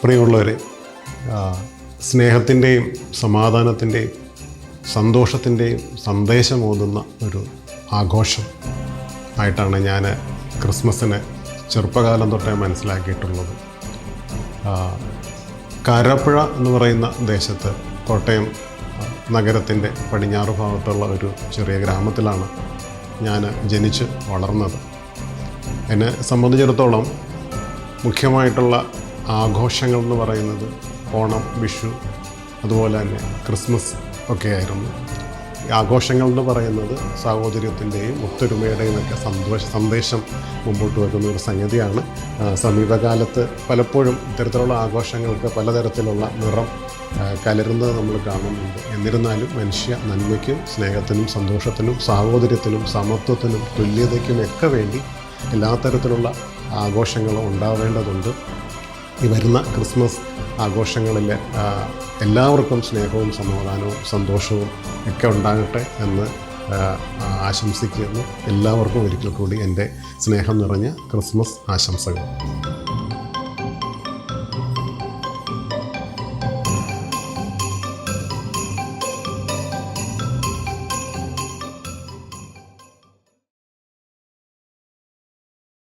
പ്രിയമുള്ളവരെ, സ്നേഹത്തിൻ്റെയും സമാധാനത്തിൻ്റെയും സന്തോഷത്തിൻ്റെയും സന്ദേശമോതുന്ന ഒരു ആഘോഷം ആയിട്ടാണ് ഞാൻ ക്രിസ്മസിനെ ചെറുപ്പകാലം തൊട്ടേ മനസ്സിലാക്കിയിട്ടുള്ളത്. കാരാപ്പുഴ എന്ന് പറയുന്ന ദേശത്ത്, കോട്ടയം നഗരത്തിൻ്റെ പടിഞ്ഞാറ് ഭാഗത്തുള്ള ഒരു ചെറിയ ഗ്രാമത്തിലാണ് ഞാൻ ജനിച്ച് വളർന്നത്. എന്നെ സംബന്ധിച്ചിടത്തോളം മുഖ്യമായിട്ടുള്ള ആഘോഷങ്ങൾ എന്ന് പറയുന്നത് ഓണം, വിഷു, അതുപോലെ തന്നെ ക്രിസ്മസ് ഒക്കെ ആയിരുന്നു. ഈ ആഘോഷങ്ങൾ എന്ന് പറയുന്നത് സാഹോദര്യത്തിൻ്റെയും ഒത്തൊരുമയുടെയും ഒക്കെ സന്ദേശം മുമ്പോട്ട് വെക്കുന്ന ഒരു സംഗതിയാണ്. സമീപകാലത്ത് പലപ്പോഴും ഇത്തരത്തിലുള്ള ആഘോഷങ്ങൾക്ക് പലതരത്തിലുള്ള നിറം കലരുന്നത് നമ്മൾ കാണുന്നുണ്ട്. എന്നിരുന്നാലും മനുഷ്യ നന്മയ്ക്കും സ്നേഹത്തിനും സന്തോഷത്തിനും സാഹോദര്യത്തിനും സമത്വത്തിനും തുല്യതയ്ക്കുമൊക്കെ വേണ്ടി എല്ലാ തരത്തിലുള്ള ആഘോഷങ്ങളും ഉണ്ടാവേണ്ടതുണ്ട്. ഈ വരുന്ന ക്രിസ്മസ് ആഘോഷങ്ങളിൽ എല്ലാവർക്കും സ്നേഹവും സമാധാനവും സന്തോഷവും ഒക്കെ ഉണ്ടാകട്ടെ എന്ന് ആശംസിക്കുന്നു. എല്ലാവർക്കും ഒരിക്കൽ കൂടി എൻ്റെ സ്നേഹം നിറഞ്ഞ ക്രിസ്മസ് ആശംസകൾ.